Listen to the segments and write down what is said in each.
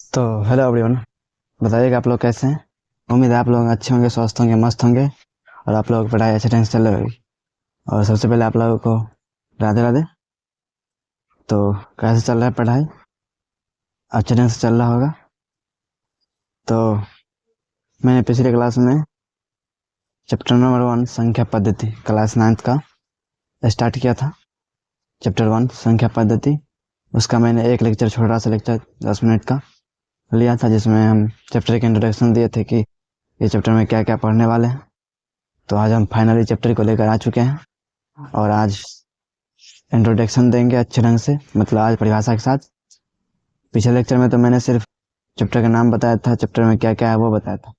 तो hello everyone, बताइएगा आप लोग कैसे हैं। उम्मीद है आप लोग अच्छे होंगे, स्वस्थ होंगे, मस्त होंगे और आप लोग पढ़ाई अच्छे ढंग से चल रही होगी। और सबसे पहले आप लोगों को राधे राधे। तो कैसे चल रहा है पढ़ाई? अच्छे ढंग से चल रहा होगा। तो मैंने पिछले क्लास में चैप्टर नंबर 1 संख्या पद्धति क्लास 9th का स्टार्ट किया था। चैप्टर 1 संख्या पद्धति, उसका मैंने एक लेक्चर, छोटा सा लेक्चर 10 मिनट का लिया था, जिसमें हम चैप्टर के इंट्रोडक्शन दिए थे कि ये चैप्टर में क्या क्या पढ़ने वाले हैं। तो आज हम फाइनली चैप्टर को लेकर आ चुके हैं और आज इंट्रोडक्शन देंगे अच्छे ढंग से, मतलब आज परिभाषा के साथ। पिछले लेक्चर में तो मैंने सिर्फ चैप्टर का नाम बताया था, चैप्टर में क्या क्या है वो बताया था,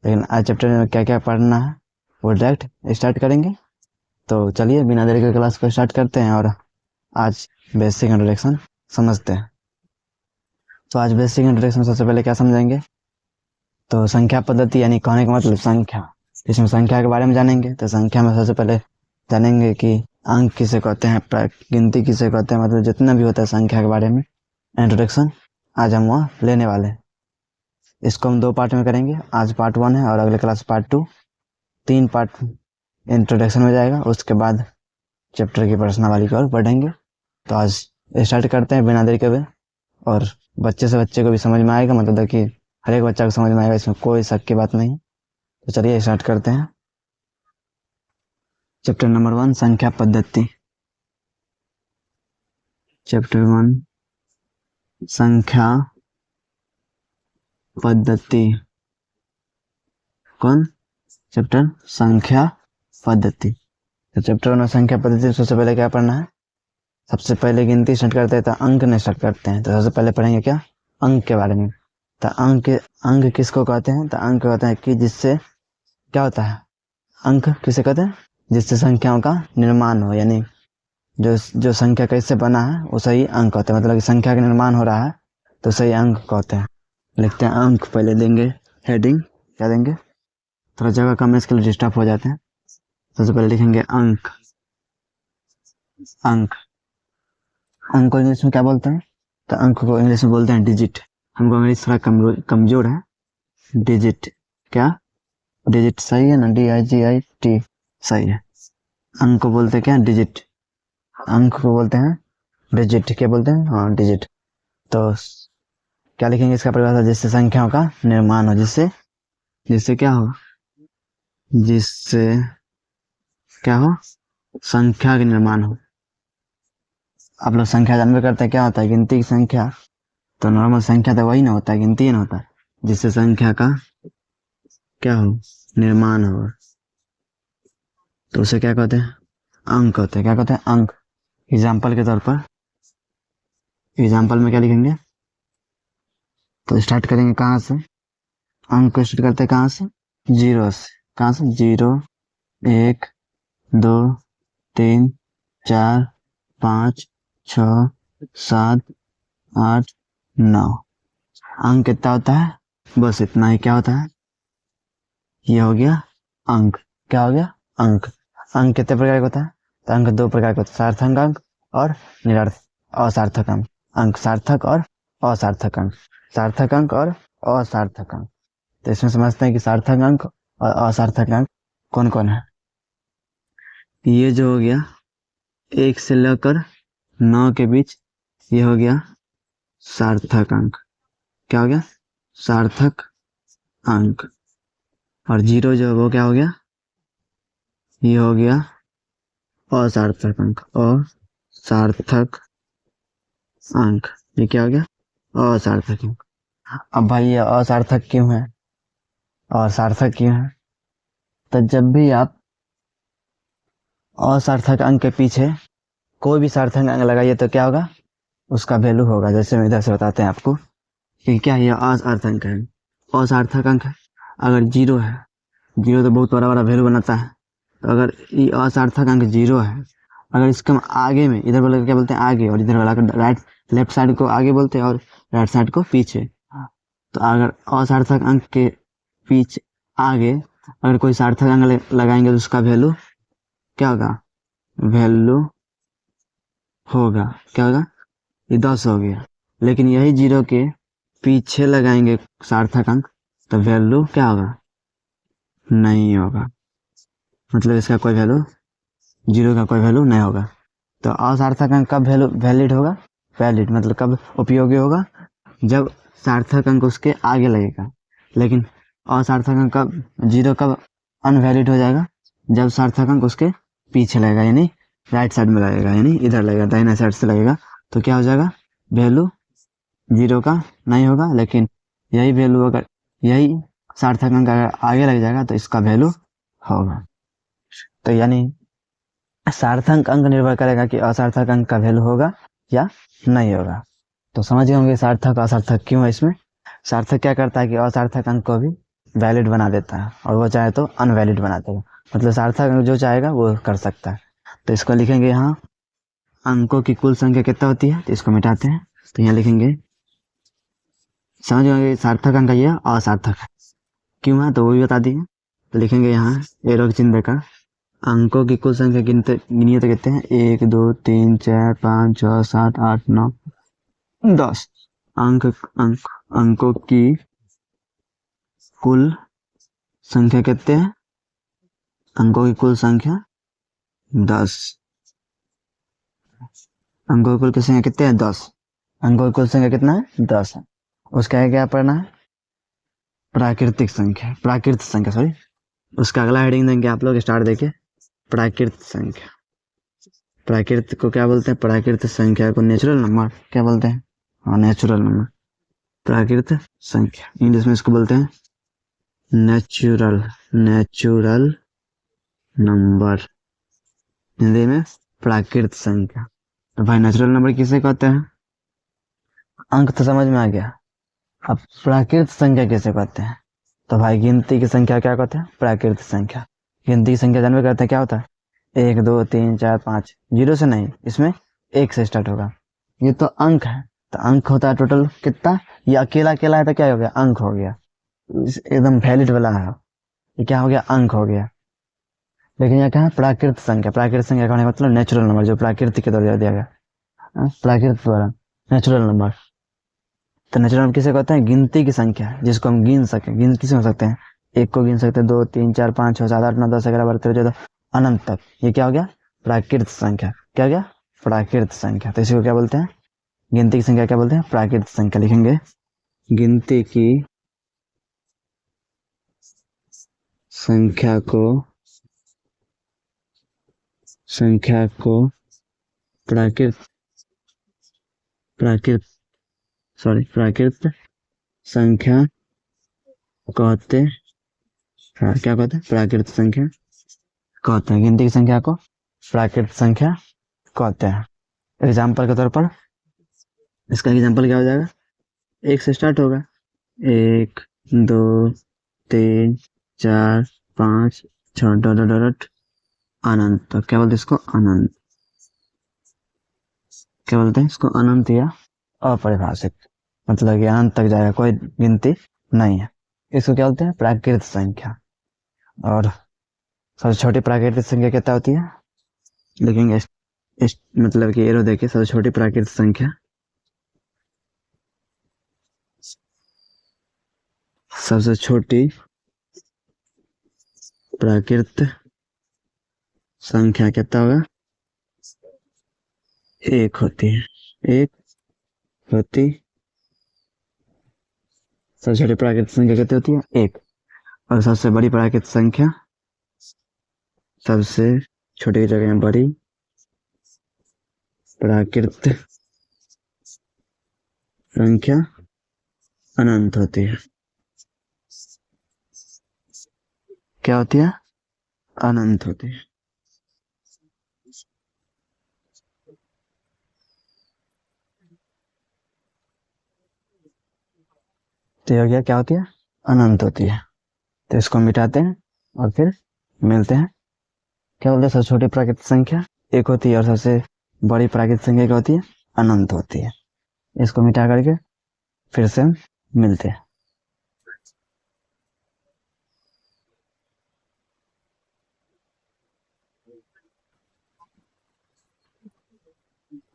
लेकिन आज चैप्टर में क्या क्या पढ़ना है वो डायरेक्ट स्टार्ट करेंगे। तो चलिए बिना देरी के क्लास को स्टार्ट करते हैं और आज बेसिक इंट्रोडक्शन समझते हैं। तो आज बेसिक इंट्रोडक्शन सबसे पहले क्या समझेंगे, तो संख्या पद्धति यानी कहने का मतलब संख्या, इसमें संख्या के बारे में जानेंगे। तो संख्या में सबसे पहले जानेंगे कि अंक किसे कहते हैं, गिनती किसे कहते हैं, मतलब जितना भी होता है संख्या के बारे में इंट्रोडक्शन आज हम वहाँ लेने वाले हैं। इसको हम 2 पार्ट में करेंगे, आज पार्ट 1 है और अगले क्लास पार्ट 2। 3 पार्ट इंट्रोडक्शन में जाएगा, उसके बाद चैप्टर की प्रश्नावली की ओर बढ़ेंगे। तो आज स्टार्ट करते हैं बिना देरी के हुए, और बच्चे से बच्चे को भी समझ में आएगा, मतलब कि हर एक बच्चा को समझ में आएगा, इसमें कोई शक की बात नहीं। तो चलिए स्टार्ट करते हैं। चैप्टर नंबर 1 संख्या पद्धति। चैप्टर 1 संख्या पद्धति। कौन? चैप्टर संख्या पद्धति। तो चैप्टर 1 संख्या पद्धति, सबसे पहले क्या पढ़ना है? सबसे पहले गिनती स्टार्ट करते हैं तो अंक ने स्टार्ट करते हैं। तो सबसे पहले पढ़ेंगे क्या? अंक के बारे में। तो अंक किसको कहते हैं? तो अंक कहते हैं कि जिससे क्या होता है, अंक किसे कहते हैं? जिससे संख्याओं का निर्माण हो, यानी जो संख्या कैसे बना है उसे ही अंक कहते हैं, मतलब कि संख्या का निर्माण हो रहा है तो सही अंक कहते हैं। लिखते हैं अंक, पहले देंगे हेडिंग, क्या देंगे, थोड़ा जगह कम है इसके लिए डिस्टर्ब हो जाते हैं। सबसे पहले लिखेंगे अंक। अंक को इंग्लिश में क्या बोलते हैं? तो अंक को इंग्लिश में बोलते हैं डिजिट। हमको इंग्लिश थोड़ा कमजोर है। डिजिट, क्या डिजिट सही है ना? DIGIT सही है। अंक को बोलते हैं क्या? डिजिट। अंक को बोलते हैं डिजिट। क्या बोलते हैं? हाँ, डिजिट। तो क्या लिखेंगे इसका परिभाषा? जिससे संख्याओं का निर्माण हो, जिससे क्या हो, जिससे क्या हो, संख्या का निर्माण हो। आप लोग संख्या जानबे करते हैं, क्या होता है गिनती की संख्या। तो नॉर्मल संख्या तो वही ना होता है, गिनती ना होता है। जिससे संख्या का क्या हो, निर्माण हो, तो उसे क्या कहते हैं? अंक कहते हैं। क्या कहते हैं? अंक। एग्जाम्पल के तौर पर, एग्जाम्पल में क्या लिखेंगे, तो स्टार्ट करेंगे कहाँ से? अंक को स्टार्ट करते हैं कहाँ से? 0 से। कहाँ से? 0, 1, 2, 3, 4, 5, 6, 7, 8, 9। अंक कितना होता है? बस इतना ही। क्या होता है? ये हो गया अंक। क्या हो गया? अंक। अंक कितने प्रकार का होता है? तो अंक 2 प्रकार का होता है, सार्थक अंक और असार्थक अंक। अंक सार्थक और असार्थक अंक। सार्थक अंक और असार्थक अंक। तो इसमें समझते हैं कि सार्थक अंक और असार्थक अंक कौन कौन है। ये जो हो गया 1 से लेकर 9 के बीच, ये हो गया सार्थक अंक। क्या हो गया? सार्थक अंक। और 0 जो है वो क्या हो गया? ये हो गया असार्थक अंक। असार्थक अंक, ये क्या हो गया? असार्थक अंक। अब भाई ये असार्थक क्यों है और सार्थक क्यों है? तो जब भी आप असार्थक अंक के पीछे कोई भी सार्थक अंक लगाइए तो क्या होगा? उसका वैल्यू होगा। जैसे हम इधर से बताते हैं आपको कि क्या ये असार्थक अंक है, असार्थक अंक है। अगर 0 है, 0 तो बहुत बड़ा बड़ा वैल्यू बनाता है। तो अगर ये असार्थक अंक 0 है, अगर इसके हम आगे में, इधर वाला क्या बोलते हैं आगे, और इधर वाला राइट, लेफ्ट साइड को आगे बोलते हैं और राइट साइड को पीछे। तो अगर असार्थक अंक के पीछे आगे अगर कोई सार्थक अंक लगाएंगे तो उसका वैल्यू क्या होगा? वैल्यू होगा, क्या होगा? ये 10 हो गया। लेकिन यही 0 के पीछे लगाएंगे सार्थक अंक तो वैल्यू क्या होगा, नहीं होगा, मतलब इसका कोई वैल्यू, जीरो का कोई वैल्यू नहीं होगा। तो असार्थक अंक कब वैल्यू वैलिड होगा, वैलिड मतलब कब उपयोगी होगा, जब सार्थक अंक उसके आगे लगेगा। लेकिन असार्थक अंक कब, जीरो कब अनवैलिड हो जाएगा, जब सार्थक अंक उसके पीछे लगेगा, यानी राइट साइड में लगेगा, यानी इधर लगेगा, दाहिना साइड से लगेगा। तो क्या हो जाएगा, वैल्यू जीरो का नहीं होगा, लेकिन यही वैल्यू अगर यही सार्थक अंक अगर आगे लग जाएगा तो इसका वैल्यू होगा। तो यानी सार्थक अंक निर्भर करेगा कि असार्थक अंक का वैल्यू होगा या नहीं होगा। तो समझ गए होंगे सार्थक असार्थक क्यों है इसमें। सार्थक क्या करता है कि असार्थक अंक को भी वैलिड बना देता है और वो चाहे तो अनवैलिड बना देगा, मतलब सार्थक अंक जो चाहेगा वो कर सकता है। तो इसको लिखेंगे यहाँ, अंकों की कुल संख्या कितना होती है, तो इसको मिटाते हैं। तो यहाँ लिखेंगे, समझ गए सार्थक अंक ये असार्थक है क्यों है, तो वो भी बता दिए। तो लिखेंगे यहाँ एरो चिन्ह देकर, अंकों की कुल संख्या गिनते गिनिए तो कितने हैं, 1 2 3 4 5 6 7 8 9 10। अंकों की कुल संख्या कितने हैं, अंकों की कुल संख्या 10। अंकों की कुल संख्या कितने हैं, 10। अंकों की कुल संख्या कितना है, 10 है। उसका आगे क्या पढ़ना है, प्राकृतिक संख्या, प्राकृत संख्या सॉरी। उसका अगला हेडिंग देंगे आप लोग स्टार्ट देके, प्राकृत संख्या। प्राकृत को क्या बोलते हैं, प्राकृत संख्या को नेचुरल नंबर क्या बोलते हैं, हाँ नेचुरल नंबर, प्राकृत संख्या इंग्लिश में इसको बोलते हैं नेचुरल, नेचुरल नंबर, हिंदी में प्राकृत संख्या। तो भाई नेचुरल नंबर किसे कहते हैं, अंक तो समझ में आ गया, अब प्राकृत संख्या किसे कहते हैं। तो भाई गिनती की संख्या क्या कहते हैं, प्राकृत संख्या। गिनती की संख्या जानवे करते हैं क्या होता है, 1 2 3 4 5, जीरो से नहीं, इसमें 1 से स्टार्ट होगा। ये तो अंक है, तो अंक होता है टोटल कितना, ये अकेला अकेला है तो क्या हो गया, अंक हो गया, एकदम वैलिड वाला है, ये क्या हो गया, अंक हो गया। लेकिन यहाँ क्या है, प्राकृत संख्या, प्राकृत संख्या का मतलब नेचुरल नंबर, जो प्रकृति के द्वारा दिया गया, प्राकृत द्वारा नेचुरल नंबर। तो नेचुरल नंबर किसे कहते हैं, गिनती की संख्या जिसको हम गिन सके, गिन किसे हो सकते हैं, 1 को गिन सकते हैं, 2 3 4 5 6 7 8 9 10 11 12 13 14 अनंत तक, ये क्या हो गया, प्राकृत संख्या। क्या हो गया, प्राकृत संख्या। तो इसी को क्या बोलते हैं, गिनती की संख्या क्या बोलते हैं, प्राकृत संख्या। लिखेंगे गिनती की संख्या को प्राकृत प्राकृत प्राकृत संख्या कहते हैं, क्या कहते हैं, प्राकृत संख्या कहते हैं, गिनती की संख्या को प्राकृत संख्या कहते हैं। एग्जाम्पल के तौर पर इसका एग्जाम्पल क्या हो जाएगा, 1 से स्टार्ट होगा, 1 2 3 4 5 6 डॉट अनंत। तो क्या बोलते हैं इसको, अनंत, क्या बोलते हैं इसको, अनंत या अपरिभाषित, मतलब कि अनंत तक जाएगा, कोई गिनती नहीं है। इसको क्या बोलते हैं, प्राकृत संख्या। और सबसे छोटी प्राकृतिक संख्या कितना होती है, लिखेंगे मतलब कि एरो देखिए, सबसे छोटी प्राकृतिक संख्या, सबसे छोटी प्राकृत संख्या कितना होगा, 1 होती है, 1 होती, सबसे छोटी प्राकृतिक संख्या कितनी होती है, 1। और सबसे बड़ी प्राकृतिक संख्या, सबसे छोटी की जगह बड़ी प्राकृतिक संख्या अनंत होती है। क्या होती है, अनंत होती है। तो यह क्या होती है, अनंत होती है। तो इसको मिटाते हैं और फिर मिलते हैं। क्या बोलते हैं, सबसे छोटी प्राकृतिक संख्या 1 होती है और सबसे बड़ी प्राकृतिक संख्या क्या होती है, अनंत होती है। इसको मिटा करके फिर से मिलते हैं।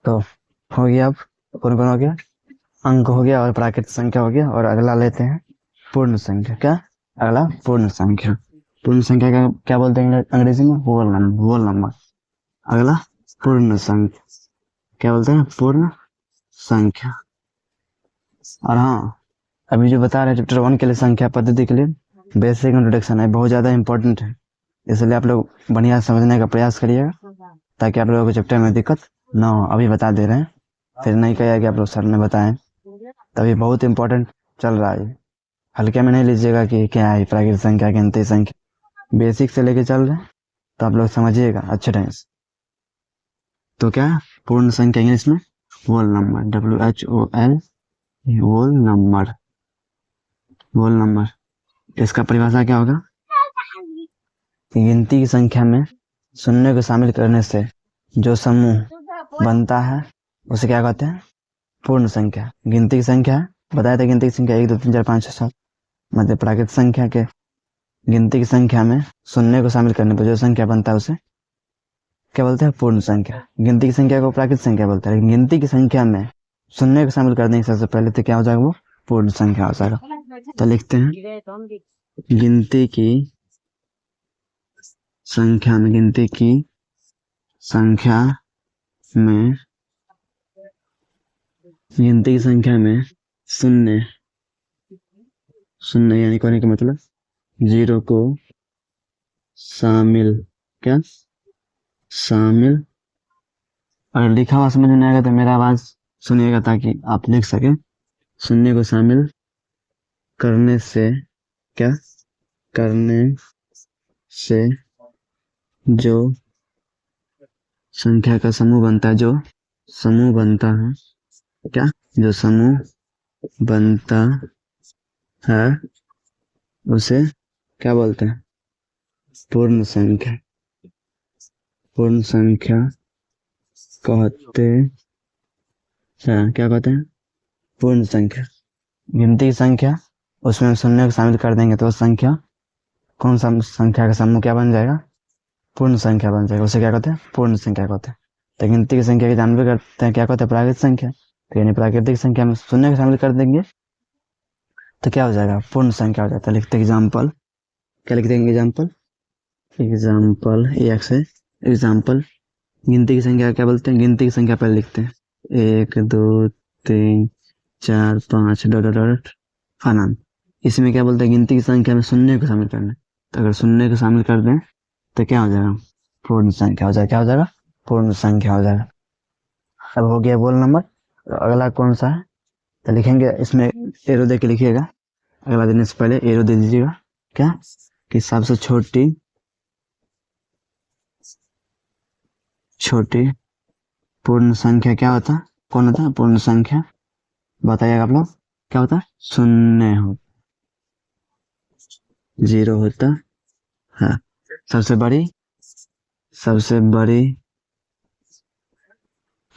तो हो गया, अब कौन कौन हो गया, अंक हो गया और प्राकृतिक संख्या हो गया। और अगला लेते हैं पूर्ण संख्या। क्या? अगला पूर्ण संख्या। पूर्ण संख्या का क्या बोलते हैं अंग्रेजी में? Whole number. Whole number. अगला पूर्ण संख्या। क्या बोलते हैं? पूर्ण संख्या। और हाँ, अभी जो बता रहे हैं चैप्टर 1 के लिए, संख्या पद्धति के लिए बेसिक इंट्रोडक्शन है, बहुत ज़्यादा इंपॉर्टेंट है, इसलिए आप लोग बढ़िया समझने का प्रयास करिएगा ताकि आप लोगों को चैप्टर में दिक्कत ना हो। अभी बता दे रहे हैं, फिर नहीं कहिएगा कि आप लोग सर ने बताएं। तभी बहुत इंपॉर्टेंट चल रहा है, हल्के में नहीं लीजिएगा कि क्या है प्राकृतिक संख्या, गिनती संख्या, बेसिक से लेके चल रहे हैं, तो आप लोग समझिएगा अच्छे ढंग से। तो क्या पूर्ण संख्या इंग्लिश में? Whole number. WHOL, whole number. Whole number. इसका परिभाषा क्या होगा? गिनती की संख्या में शून्य को शामिल करने से जो समूह बनता है उसे क्या कहते हैं? पूर्ण संख्या। गिनती की संख्या बताया था, गिनती की संख्या 1 2 3 4 5 6 7, मतलब प्राकृतिक संख्या के गिनती की संख्या में शून्य को शामिल करने पर जो संख्या बनता है उसे क्या बोलते हैं? पूर्ण संख्या। गिनती की संख्या को प्राकृतिक संख्या बोलते हैं, लेकिन गिनती की संख्या में शून्य को शामिल करने के सबसे पहले तो क्या हो जाएगा? वो पूर्ण संख्या हो जाएगा। तो लिखते हैं गिनती की संख्या में, गिनती की संख्या में, गिनती की संख्या में शून्य, शून्य यानी कहने का मतलब जीरो को शामिल, क्या शामिल। अगर लिखा हुआ समझ में आएगा तो मेरा आवाज सुनिएगा ताकि आप लिख सके। शून्य को शामिल करने से, क्या करने से जो संख्या का समूह बनता है, जो समूह बनता है, क्या जो समूह बनता है उसे क्या बोलते हैं? पूर्ण संख्या। पूर्ण संख्या कहते हैं। क्या कहते हैं? पूर्ण संख्या। गिनती की संख्या, उसमें शून्य को शामिल कर देंगे तो संख्या, कौन सा संख्या का समूह क्या बन जाएगा? पूर्ण संख्या बन जाएगा। उसे क्या कहते हैं? पूर्ण संख्या कहते हैं। तो गिनती की संख्या की जानबे करते हैं क्या कहते हैं? प्राकृतिक संख्या। तो यानी प्राकृतिक संख्या में शून्य को शामिल कर देंगे तो क्या हो जाएगा? पूर्ण संख्या हो जाता है। लिखते एग्जाम्पल। क्या लिख देंगे? एग्जाम्पल। एग्जाम्पल एक से एग्जाम्पल। गिनती की संख्या क्या बोलते हैं? गिनती की संख्या पहले लिखते हैं 1 2 3 4 5 डॉट डॉट डॉट अनंत। इसमें क्या बोलते हैं? गिनती की संख्या में शून्य को शामिल करना। तो अगर शून्य को शामिल कर दें तो क्या हो जाएगा? पूर्ण संख्या हो जाएगा। क्या हो जाएगा? पूर्ण संख्या हो जाएगा। अब हो गया होल नंबर। अगला कौन सा है? तो लिखेंगे, इसमें एरो दे के लिखिएगा। अगला देने से पहले एरो दे दीजिएगा। क्या कि सबसे छोटी पूर्ण संख्या क्या होता है? कौन होता है पूर्ण संख्या? बताइएगा आप लोग। क्या होता है? शून्य हो, जीरो होता है। सबसे बड़ी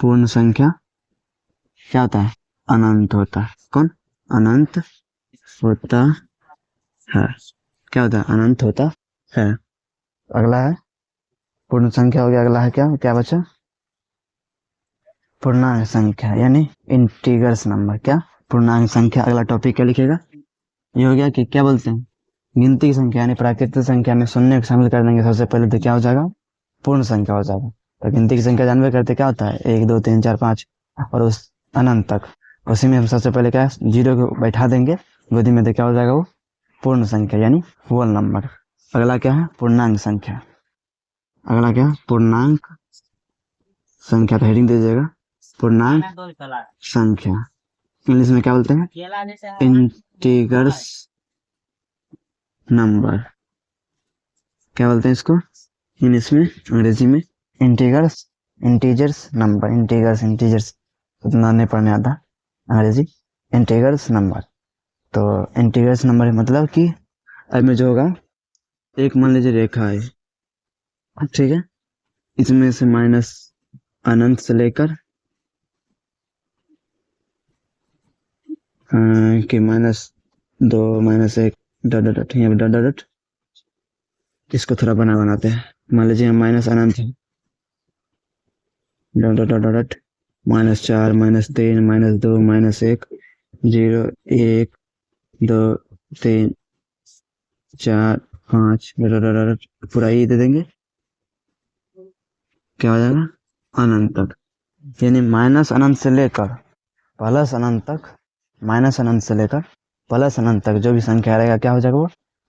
पूर्ण संख्या क्या होता है? अनंत होता है। कौन? अनंत होता है। क्या होता है? अनंत होता है। अगला है पूर्ण संख्या हो गया। अगला है क्या बचा? पूर्णांक संख्या यानी इंटीग्रल्स नंबर। क्या? पूर्णांक संख्या। अगला टॉपिक क्या लिखेगा? ये हो गया कि क्या बोलते हैं? गिनती की संख्या यानी प्राकृतिक संख्या में शून्य को शामिल कर देंगे सबसे पहले तो क्या हो जाएगा? पूर्ण संख्या हो जाएगा। तो गिनती की संख्या जानवे करते क्या होता है? 1 2 3 4 5 और उस अनंत तक। उसी में हम सबसे पहले क्या जीरो को बैठा देंगे गोदी में, तो क्या हो जाएगा? वो पूर्ण संख्या यानी होल नंबर। अगला क्या है? पूर्णांक संख्या। अगला क्या? पूर्णांक संख्या। तो हेडिंग दीजिएगा पूर्णांक संख्या। इंग्लिश में क्या बोलते हैं? Integrals number. क्या बोलते हैं इसको इंग्लिश में? अंग्रेजी में इंटीजर्स नंबर। इंटीजर्स उतना नहीं पढ़ने आता अंग्रेजी। Integrals number. तो इंटीग्रल्स नंबर मतलब कि अब में जो होगा, एक मान लीजिए रेखा है, ठीक है, इसमें से माइनस अनंत से लेकर कि -2 -1 डॉट डॉट डॉट, यहाँ डॉट डॉट डॉट। इसको थोड़ा बनाते हैं। मान लीजिए हम माइनस अनंत है, डॉट डॉट डॉट डॉट -4 -3 -2 -1 0 1 2 3 4 5 पूरा ही दे देंगे, क्या हो जाएगा अनंत तक, यानी माइनस अनंत से लेकर प्लस अनंत तक, माइनस अनंत से लेकर प्लस अनंत तक जो भी संख्या रहेगा क्या हो जाएगा वो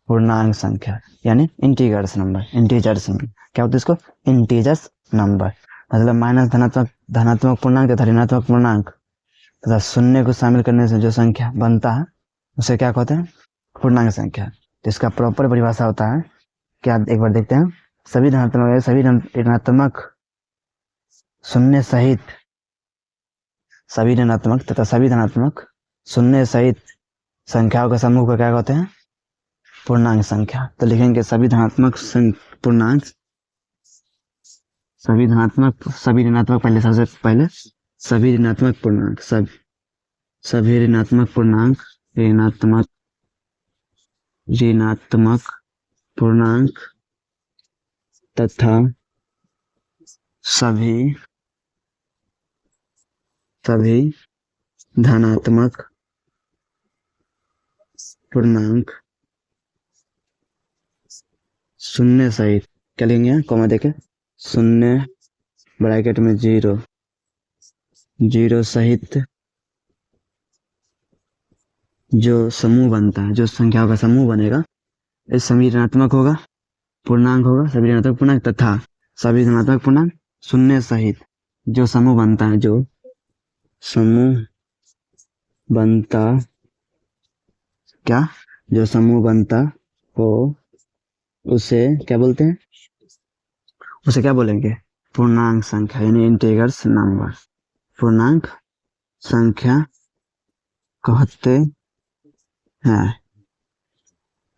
पूर्णांक संख्या, यानी इंटीजर्स नंबर। इंटीजर्स नंबर क्या होता है इसको, इंटीजर्स नंबर, मतलब माइनस धनात्मक धनात्मक पूर्णांक तथा ऋणात्मक पूर्णांक तथा शून्य को शामिल करने से जो संख्या बनता है उसे क्या कहते हैं, पूर्णांक संख्या। तो इसका प्रॉपर परिभाषा होता है क्या, एक बार देखते हैं। सभी धनात्मक सभी ऋणात्मक शून्य सहित, सभी ऋणात्मक तथा सभी धनात्मक शून्य सहित संख्याओं के समूह को क्या कहते हैं, पूर्णांक संख्या। तो लिखेंगे सभी धनात्मक पूर्णांक, सभी धनात्मक सभी ऋणात्मक, पहले सबसे पहले सभी ऋणात्मक पूर्णांक, सभी ऋणात्मक पूर्णांक, ऋणात्मक पूर्णांक तथा सभी धनात्मक पूर्णांक शून्य सहित, क्या लिखेंगे कॉमा देके, शून्य ब्रैकेट में 0 सहित जो समूह बनता है, जो संख्याओं का समूह बनेगा, इस सभी ऋणात्मक होगा, पूर्णांक होगा, सभी ऋणात्मक पूर्णांक तथा सभी धनात्मक पूर्णांक शून्य सहित जो समूह बनता है, जो समूह बनता, क्या, जो समूह बनता हो उसे क्या बोलते हैं, उसे क्या बोलेंगे, पूर्णांक संख्या, यानी इंटीजर्स नंबर, पूर्णांक संख्या कहते हैं।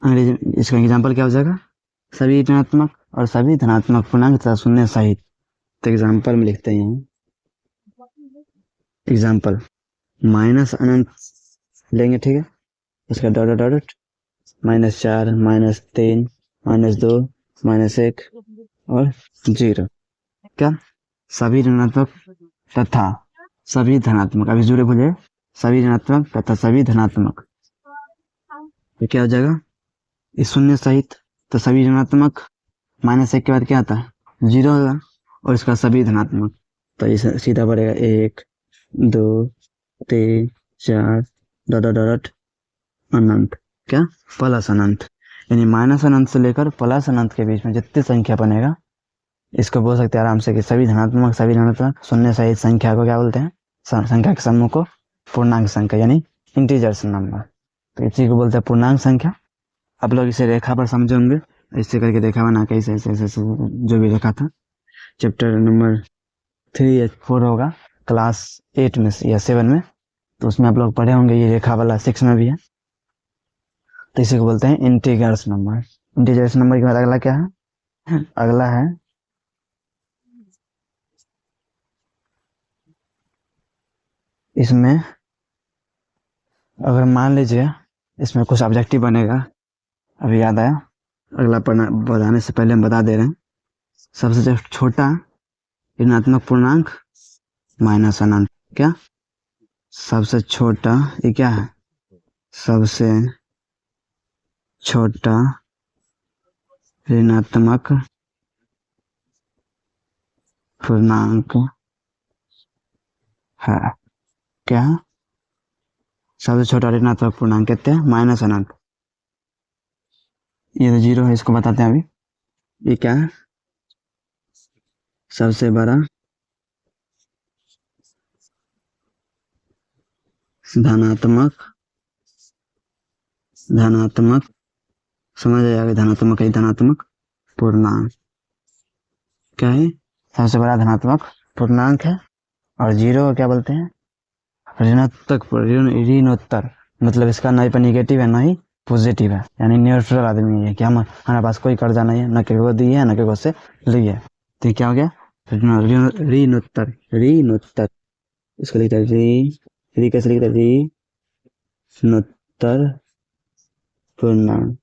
अंग्रेजी इसका एग्जाम्पल क्या हो जाएगा, सभी ऋणात्मक और सभी धनात्मक पूर्णांक तथा शून्य सहित। तो एग्जाम्पल में लिखते हैं, एग्जाम्पल माइनस अनंत लेंगे, ठीक है, उसका डॉट डॉट डॉट -4 -3 -2 -1 और 0, क्या, सभी ऋणात्मक तथा सभी धनात्मक, अभी जुड़े बोले, सभी ऋणात्मक तथा सभी धनात्मक, तो क्या हो जाएगा इस शून्य सहित, तो सभी ऋणात्मक -1 के बाद क्या आता है 0 होगा, और इसका सभी धनात्मक, तो इसे सीधा पड़ेगा 1 2 3 4 डॉट डॉट डॉट अनंत, क्या, प्लस अनंत, यानी माइनस अनंत से लेकर प्लस अनंत के बीच में जितनी संख्या बनेगा इसको बोल सकते हैं आराम से कि सभी धनात्मक सभी ऋणात्मक शून्य सहित संख्या को क्या बोलते हैं, संख्या के समूह को पूर्णांक संख्या, यानी इंटीजर्स नंबर। तो इसी को बोलते हैं पूर्णांक संख्या। आप लोग इसे रेखा पर समझेंगे, ऐसे करके रेखा बना के ऐसे जो भी रेखा था, चैप्टर नंबर 3 या 4 होगा क्लास 8 में या 7 में, तो उसमें आप लोग पढ़े होंगे, ये रेखा वाला 6 में भी है। तो इसी को बोलते हैं इंटीजर्स नंबर। इंटीजर्स नंबर के बाद अगला क्या है, अगला है इसमें, अगर मान लीजिए इसमें कुछ ऑब्जेक्टिव बनेगा, अभी याद आया, अगला बताने से पहले हम बता दे रहे हैं। सबसे छोटा ऋणात्मक पूर्णांक माइनस अनंत, क्या, सबसे छोटा, ये क्या है, सबसे छोटा ऋणात्मक पूर्णांक है, क्या, सबसे छोटा ऋणात्मक पूर्णांक कहते हैं माइनस अनंत। ये तो 0 है, इसको बताते हैं अभी, ये क्या है, सबसे बड़ा धनात्मक समझ आएगा, धनात्मक है, धनात्मक पूर्णांक क्या है, सबसे बड़ा धनात्मक पूर्णांक है। और 0 को क्या बोलते हैं, ऋणोत्तर, मतलब इसका ना ही निगेटिव है ना ही पॉजिटिव है, यानी न्यूट्रल आदमी है कि हमारे पास कोई कर्जा नहीं है, न किसी को दी है न किसी को से ली है। तो क्या हो गया ऋणोत्तर, इसको लिखते हैं री कैसे लिखते हैं, ऋणोत्तर पूर्णांक।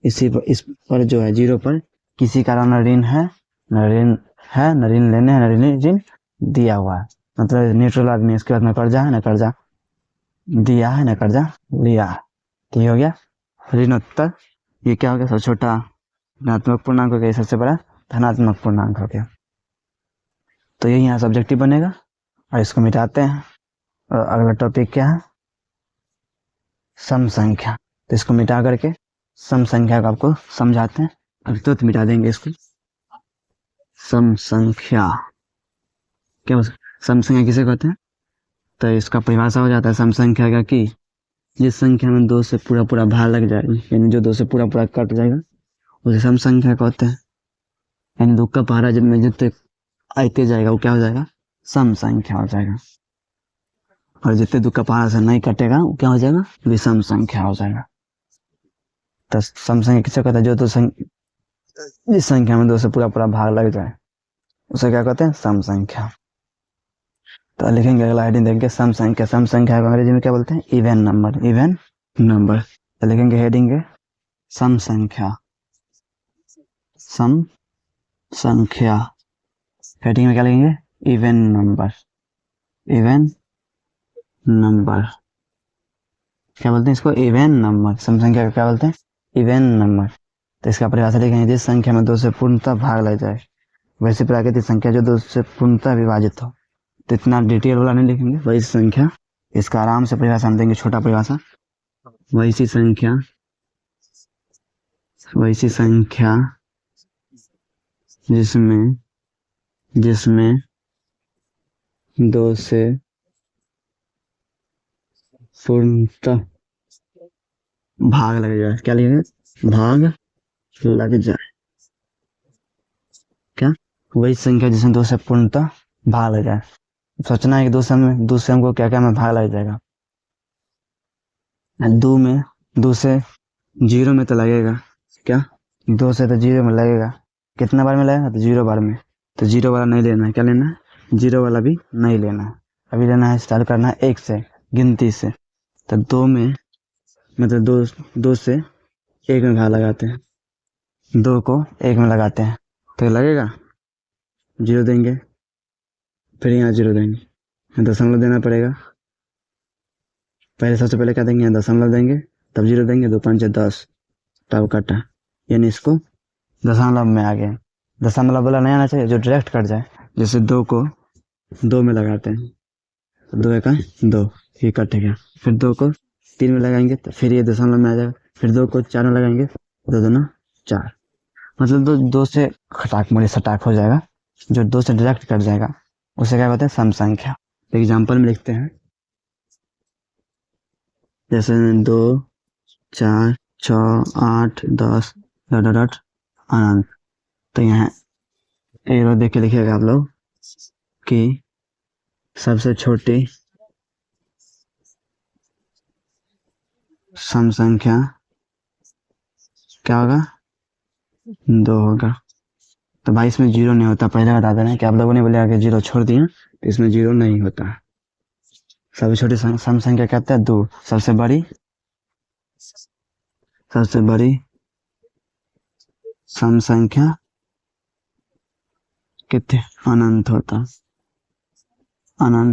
इसी पर, इस पर जो है 0 पर किसी कारण न ऋण है न ऋण लेने है न ऋण दिया हुआ है, मतलब न्यूट्रल आदमी, इसके बाद में कर्जा है न कर्जा दिया है ना, कर्जा लिया, तो ये हो गया ऋणोत्तर। ये क्या हो गया, सबसे छोटा ऋणात्मक पूर्णांक हो गया, सबसे बड़ा धनात्मक पूर्णांक हो गया। तो ये यहाँ सब्जेक्टिव बनेगा और इसको मिटाते हैं। और अगला टॉपिक क्या है, सम संख्या। तो इसको मिटा करके सम संख्या को आपको समझाते हैं। अब तो मिटा देंगे इसको। सम संख्या क्या, सम संख्या किसे कहते हैं, तो इसका परिभाषा हो जाता है सम संख्या का कि जिस संख्या में 2 से पूरा पूरा भाग लग जाए, यानी जो 2 से पूरा पूरा कट जाएगा उसे सम संख्या कहते हैं। यानी 2 का पहाड़ा जब में जितने आते जाएगा वो क्या हो जाएगा, सम संख्या हो जाएगा। और जितने 2 का पहाड़ा से नहीं कटेगा वो क्या हो जाएगा, विषम संख्या हो जाएगा। तो सम संख्या किसे कहते हैं, जो जिस संख्या में 2 से पूरा पूरा भाग लग जाए उसे क्या कहते हैं, सम संख्या। तो लिखेंगे अगला हेडिंग देखेंगे सम संख्या। सम संख्या को अंग्रेजी में क्या बोलते हैं, इवन नंबर, इवन नंबर। तो लिखेंगे हेडिंग है सम संख्या, सम संख्या। हेडिंग में क्या लिखेंगे, इवन नंबर, इवन नंबर। क्या बोलते हैं इसको, इवन नंबर। सम संख्या को क्या बोलते हैं, इवन नंबर। तो इसका परिभाषा लिखेंगे जिस संख्या में 2 से पूर्णतः भाग लग जाए, वैसे प्राकृतिक संख्या जो 2 से पूर्णतः विभाजित हो। तो इतना डिटेल वाला नहीं लिखेंगे, वही संख्या। इसका आराम से परिभाषा हम देंगे, छोटा परिभाषा। वैसी संख्या, वैसी संख्या जिसमें 2 से पूर्णतः भाग लग जाए। क्या लिखेंगे, भाग लग जाए। क्या, वही संख्या जिसमें 2 से पूर्णतः भाग लग जाए। सोचना है कि 2 से हमको क्या क्या में भाग लग जाएगा। 2 से 0 में तो लगेगा, क्या 2 से तो 0 में लगेगा। कितना बार में लगेगा, तो 0 बार में। तो 0 वाला नहीं लेना है, क्या लेना है, 0 वाला भी नहीं लेना है। अभी लेना है, स्टार्ट करना है 1 से, गिनती से। तो 2 में मतलब 2 से 1 में भाग लगाते हैं, 2 को 1 में लगाते हैं तो लगेगा 0 देंगे, फिर यहाँ 0 देंगे, दशमलव देना पड़ेगा। पहले सबसे पहले क्या देंगे, दशमलव देंगे, तब 0 देंगे, 2 5 10, तब कटा। यानी इसको दशमलव में आ गया। दशमलव वाला नहीं आना चाहिए, जो डायरेक्ट कट जाए। जैसे 2 को 2 में लगाते हैं, 2 1 2, ये कट गया। फिर 2 को 3 में लगाएंगे तो फिर ये दशमलव में आ जाएगा। फिर 2 को 4 में लगाएंगे, 2 2 4, मतलब 2 से खटाक मोड़ी सटाक हो जाएगा। जो 2 से डायरेक्ट कट जाएगा उसे क्या कहते हैं, सम संख्या। एग्जाम्पल में लिखते हैं, जैसे 2 4 6 8 10 डॉट अनंत। तो यहाँ एरो देख के लिखिएगा आप लोग कि सबसे छोटी सम संख्या क्या होगा, 2 होगा। तो भाई इसमें 0 नहीं होता, पहले बता देना है कि आप लोगों ने बोला कि 0 छोड़ दिया, तो इसमें 0 नहीं होता। सबसे छोटी सम संख्या क्या होता है, 2। सबसे बड़ी सम संख्या कितने, अनंत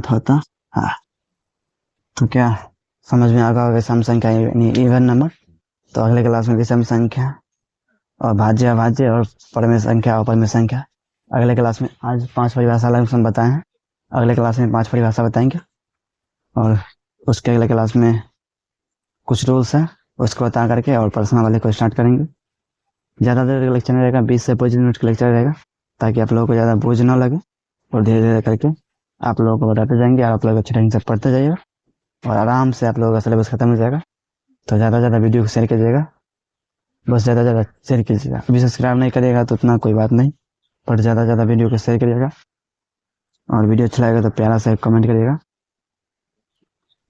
होता हाँ। तो क्या समझ में आ गया होगा, सम संख्या यानी इवन नंबर। तो अगले क्लास में विषम संख्या और भाज्य अभाज्य और परमेय संख्या और अपरमेय संख्या। अगले क्लास में आज 5 परिभाषा अलग से बताए हैं, अगले क्लास में 5 परिभाषा बताएंगे। और उसके अगले क्लास में कुछ रूल्स हैं, उसको बता करके और पर्सनल वाले को स्टार्ट करेंगे। ज़्यादा देर का लेक्चर नहीं रहेगा, 20 से 25 मिनट का लेक्चर रहेगा, ताकि आप लोगों को ज़्यादा बोझ ना लगे। और धीरे धीरे करके आप लोगों को बताते जाएंगे और आप लोग अच्छे ढंग से पढ़ते जाइएगा और आराम से आप लोगों का सिलेबस खत्म हो जाएगा। तो ज़्यादा से ज़्यादा वीडियो को शेयर कीजिएगा, बस ज़्यादा से ज़्यादा शेयर कीजिएगा। अभी सब्सक्राइब नहीं करिएगा तो उतना कोई बात नहीं, पर ज़्यादा से ज़्यादा वीडियो को शेयर करिएगा। और वीडियो अच्छा लगेगा तो प्यारा सा कमेंट करिएगा।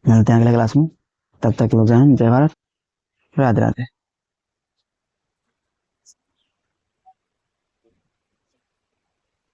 मिलते हैं अगले क्लास में, तब तक लोग जय हिंद, जय भारत, राधे राधे।